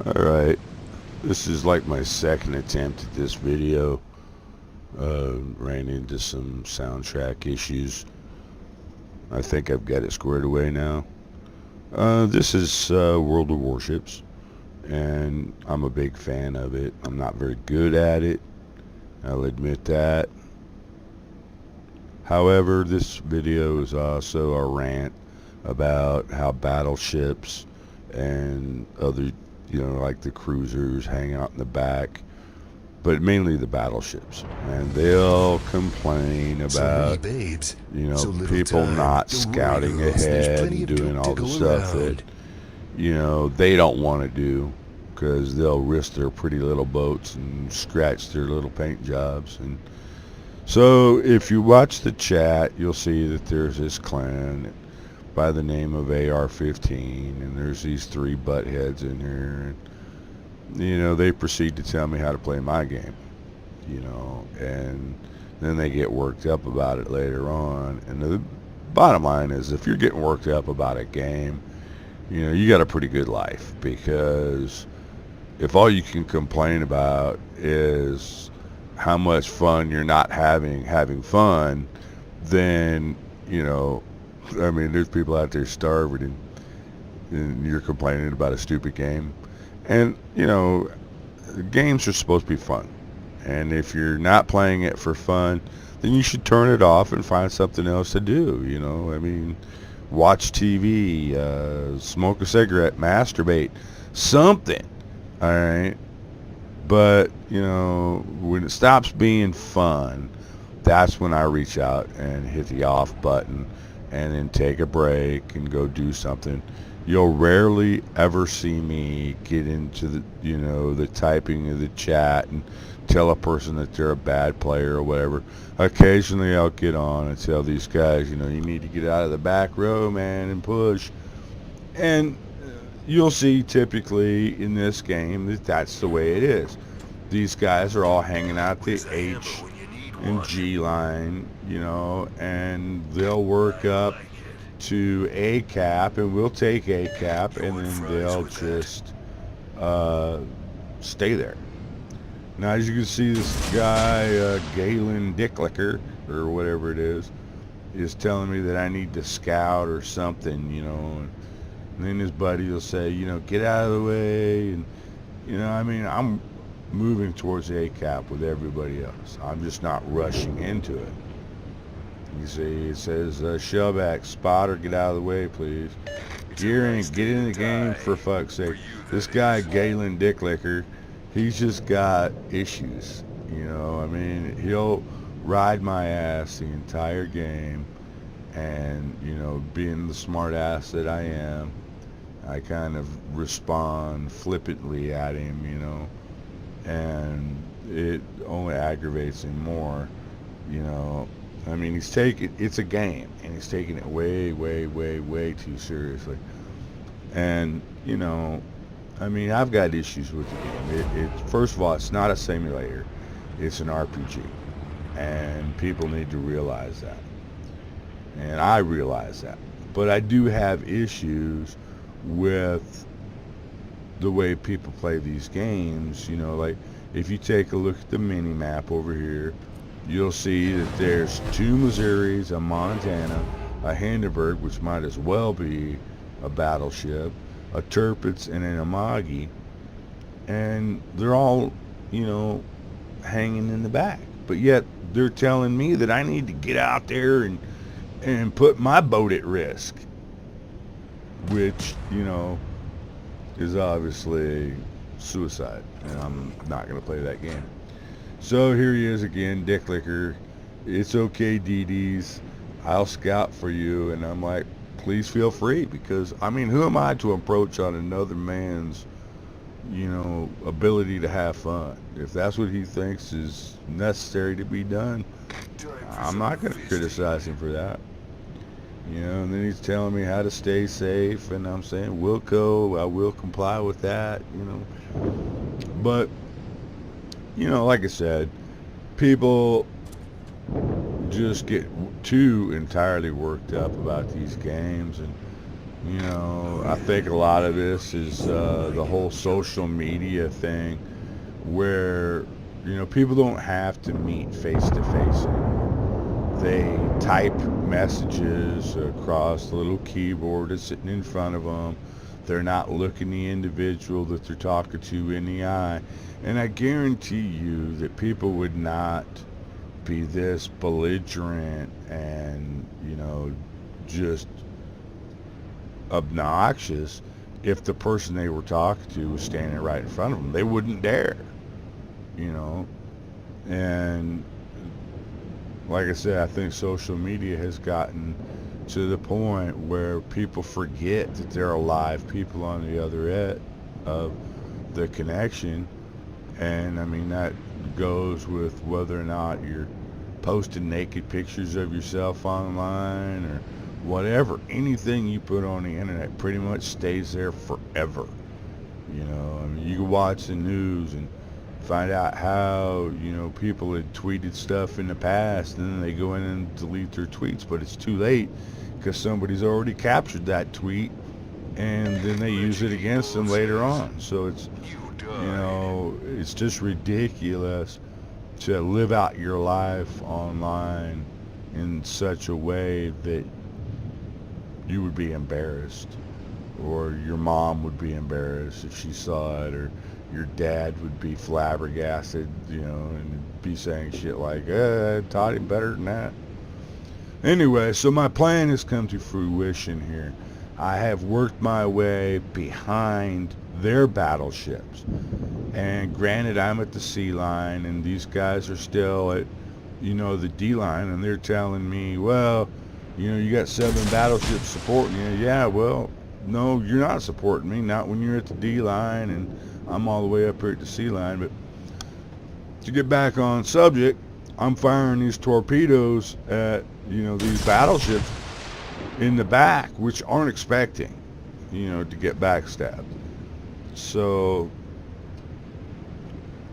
Alright, this is like my second attempt at this video. Ran into some soundtrack issues. I think I've got it squared away now. This is World of Warships, and I'm a big fan of it. I'm not very good at it, I'll admit that. However, this video is also a rant about how battleships and other, like the cruisers hang out in the back, but mainly the battleships. And they'll complain So many about, babes, so little people time. not Don't worry, scouting girls, there's ahead plenty and of doing goop all to the go stuff that, around. they don't want to do because they'll risk their pretty little boats and scratch their little paint jobs. And so if you watch the chat, you'll see that there's this clan by the name of AR-15, and there's these three buttheads in here, and they proceed to tell me how to play my game, and then they get worked up about it later on. And the bottom line is, if you're getting worked up about a game, you got a pretty good life, because if all you can complain about is how much fun you're not having fun, then there's people out there starving, and you're complaining about a stupid game. And games are supposed to be fun, and if you're not playing it for fun, then you should turn it off and find something else to do. Watch TV, smoke a cigarette, masturbate, something. All right. But when it stops being fun, that's when I reach out and hit the off button, and then take a break and go do something. You'll rarely ever see me get into the typing of the chat and tell a person that they're a bad player or whatever. Occasionally I'll get on and tell these guys, you need to get out of the back row, man, and push. And you'll see typically in this game that that's the way it is. These guys are all hanging out the H and G line, and they'll work up to A cap, and we'll take A cap, and then they'll just stay there. Now, as you can see, this guy, Galen Dicklicker, or whatever it is telling me that I need to scout or something, and then his buddy will say, get out of the way, and I'm moving towards the A cap with everybody else. I'm just not rushing into it. You see, it says, Shellback, spotter, get out of the way, please. Gearing, get in the game, for fuck's sake. This guy, Galen Dicklicker, he's just got issues. He'll ride my ass the entire game, and, being the smart ass that I am, I kind of respond flippantly at him, and it only aggravates him more. It's a game, and he's taking it way, way, way, way too seriously. And I've got issues with the game. First of all, it's not a simulator, it's an RPG, and people need to realize that, and I realize that. But I do have issues with the way people play these games. Like, if you take a look at the mini map over here, you'll see that there's two Missouris, a Montana, a Hindenburg, which might as well be a battleship, a Tirpitz, and an Amagi, and they're all hanging in the back. But yet they're telling me that I need to get out there and put my boat at risk, which is obviously suicide, and I'm not going to play that game. So here he is again, Dicklicker. It's okay, DDs. I'll scout for you. And I'm like, please feel free, because who am I to approach on another man's ability to have fun? If that's what he thinks is necessary to be done, I'm not going to criticize him for that. And then he's telling me how to stay safe, and I'm saying, Wilco, I will comply with that, But, like I said, people just get too entirely worked up about these games, and You know, I think a lot of this is the whole social media thing where, you know, people don't have to meet face to face anymore. They type messages across the little keyboard that's sitting in front of them. They're not looking the individual that they're talking to in the eye. And I guarantee you that people would not be this belligerent and, you know, just obnoxious if the person they were talking to was standing right in front of them. They wouldn't dare, you know. And like I said, I think social media has gotten to the point where people forget that there are live people on the other end of the connection. And I mean, that goes with whether or not you're posting naked pictures of yourself online or whatever. Anything you put on the internet pretty much stays there forever. You know, I mean, you can watch the news and find out how, you know, people had tweeted stuff in the past, and then they go in and delete their tweets, but it's too late because somebody's already captured that tweet, and then they use it against them later on. So it's, you know, it's just ridiculous to live out your life online in such a way that you would be embarrassed, or your mom would be embarrassed if she saw it, or your dad would be flabbergasted, you know, and be saying shit like, I taught him better than that. Anyway, so my plan has come to fruition here. I have worked my way behind their battleships. And granted, I'm at the C line, and these guys are still at, you know, the D line, and they're telling me, well, you know, you got 7 battleships supporting you. Yeah, well, no, you're not supporting me. Not when you're at the D line, and I'm all the way up here at the C line. But to get back on subject, I'm firing these torpedoes at, you know, these battleships in the back, which aren't expecting, you know, to get backstabbed. So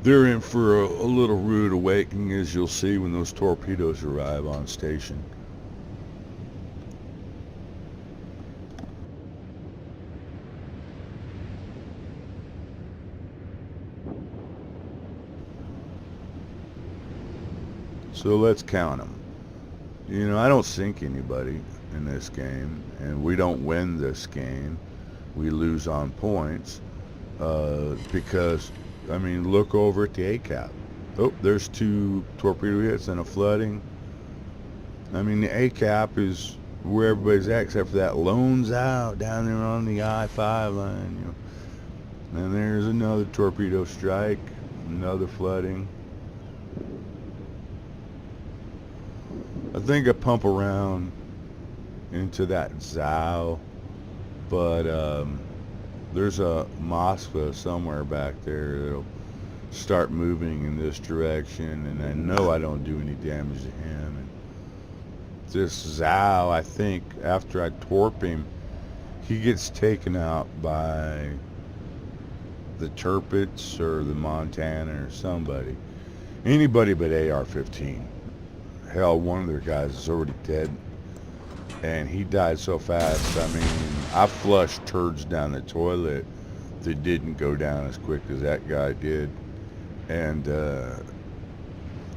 they're in for a little rude awakening, as you'll see when those torpedoes arrive on station. So let's count them. You know, I don't sink anybody in this game, and we don't win this game. We lose on points because, I mean, look over at the A-cap. Oh, there's 2 torpedo hits and a flooding. I mean, the A-cap is where everybody's at except for that lone's out down there on the I-5 line. You know. And there's another torpedo strike, another flooding. I think I pump around into that Zao, but there's a Moskva somewhere back there that'll start moving in this direction, and I know I don't do any damage to him. And this Zao, I think, after I torp him, he gets taken out by the Tirpitz or the Montana or somebody. Anybody but AR-15. Hell, one of their guys is already dead, and he died so fast. I mean, I flushed turds down the toilet that didn't go down as quick as that guy did. And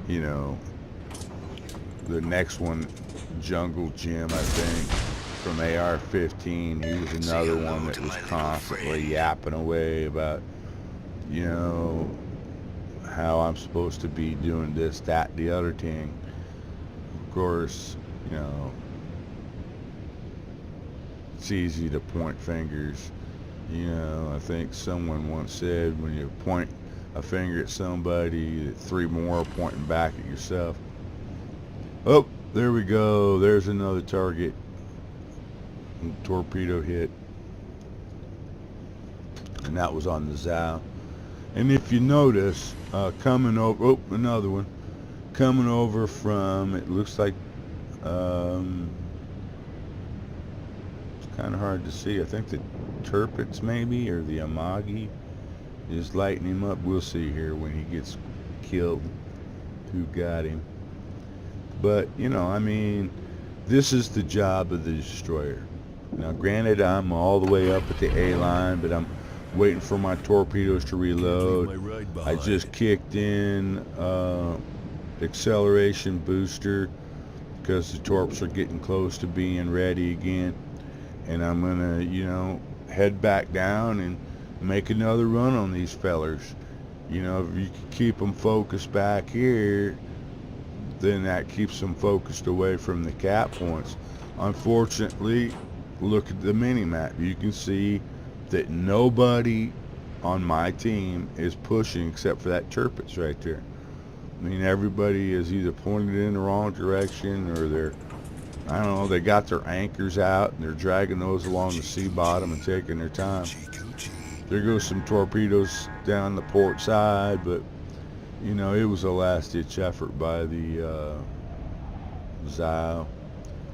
you know, the next one, Jungle Jim, I think, from AR-15, he was another one that was constantly yapping away about, you know, how I'm supposed to be doing this, that, the other thing. Of course, you know, it's easy to point fingers. You know, I think someone once said when you point a finger at somebody, that 3 more are pointing back at yourself. Oh, there we go. There's another target. Torpedo hit. And that was on the Zao. And if you notice, coming over, oh, another one. Coming over from, it looks like, it's kind of hard to see. I think the Tirpitz maybe, or the Amagi is lighting him up. We'll see here when he gets killed who got him. But, you know, I mean, this is the job of the destroyer. Now granted, I'm all the way up at the A line, but I'm waiting for my torpedoes to reload. I just kicked in acceleration booster because the torps are getting close to being ready again, and I'm gonna, you know, head back down and make another run on these fellers. You know, if you can keep them focused back here, then that keeps them focused away from the cap points. Unfortunately, look at the mini map. You can see that nobody on my team is pushing except for that Tirpitz right there. I mean, everybody is either pointed in the wrong direction, or they're, I don't know, they got their anchors out and they're dragging those along the sea bottom and taking their time. There goes some torpedoes down the port side, but you know, it was a last-ditch effort by the Zio.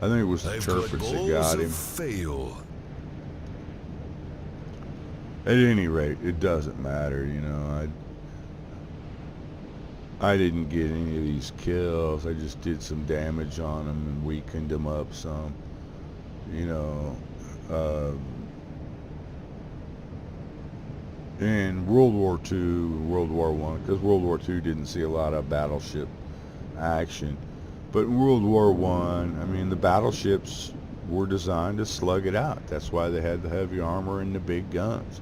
I think it was the Tirpitz that got him. Fail. At any rate, it doesn't matter, you know. I didn't get any of these kills. I just did some damage on them and weakened them up some. You know, in World War II, World War I, because World War II didn't see a lot of battleship action. But in World War I mean, the battleships were designed to slug it out. That's why they had the heavy armor and the big guns.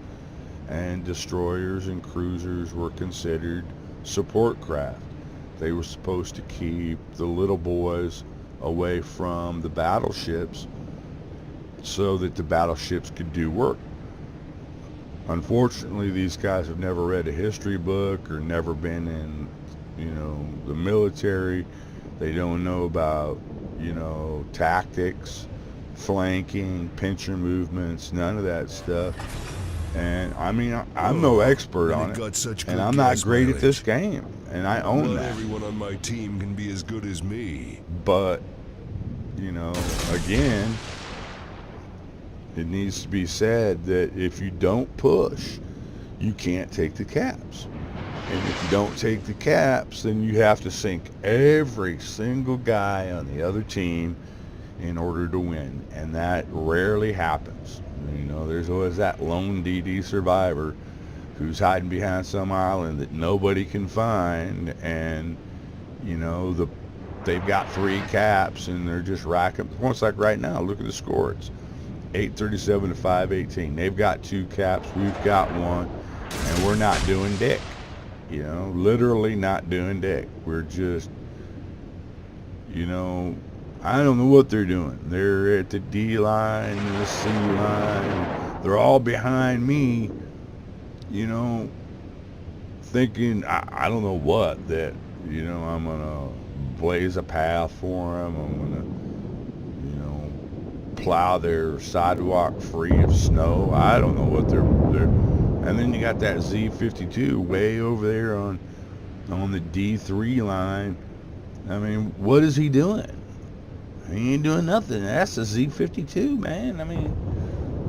And destroyers and cruisers were considered support craft. They were supposed to keep the little boys away from the battleships so that the battleships could do work. Unfortunately, these guys have never read a history book or never been in, you know, the military. They don't know about, you know, tactics, flanking, pincher movements, none of that stuff. And I mean, I'm no expert on it, and I'm not great at this game, and I own that. Not everyone on my team can be as good as me. But, you know, again, it needs to be said that if you don't push, you can't take the caps. And if you don't take the caps, then you have to sink every single guy on the other team in order to win, and that rarely happens. You know, there's always that lone DD survivor who's hiding behind some island that nobody can find, and you know, they've got 3 caps and they're just racking points. Like right now, look at the score. It's 837 to 518. They've got 2 caps, we've got 1, and we're not doing dick. You know, literally not doing dick. We're just, you know, I don't know what they're doing. They're at the D line, the C line. They're all behind me, you know, thinking, I don't know what, that, you know, I'm going to blaze a path for them. I'm going to, you know, plow their sidewalk free of snow. I don't know what they're. And then you got that Z-52 way over there on the D3 line. I mean, what is he doing? He ain't doing nothing. That's a Z-52, man. I mean,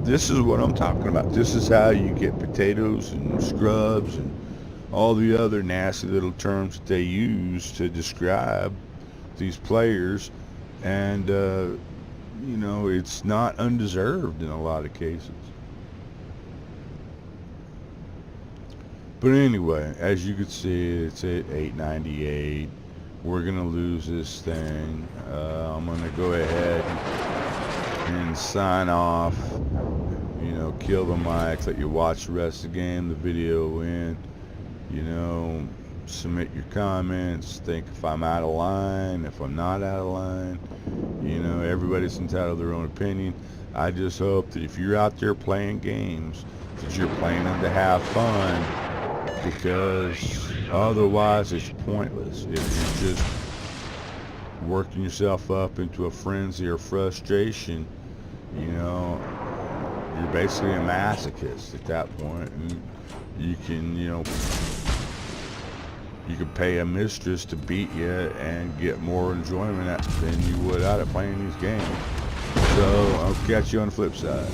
this is what I'm talking about. This is how you get potatoes and scrubs and all the other nasty little terms that they use to describe these players. And, you know, it's not undeserved in a lot of cases. But anyway, as you can see, it's at 898. We're going to lose this thing. I'm going to go ahead and sign off. You know, kill the mic, let you watch the rest of the game, the video in. You know, submit your comments. Think if I'm out of line, if I'm not out of line. You know, everybody's entitled to their own opinion. I just hope that if you're out there playing games, that you're playing them to have fun. Because otherwise it's pointless. If you're just working yourself up into a frenzy or frustration, you know, you're basically a masochist at that point. And you can, you know, you can pay a mistress to beat you and get more enjoyment than you would out of playing these games. So I'll catch you on the flip side.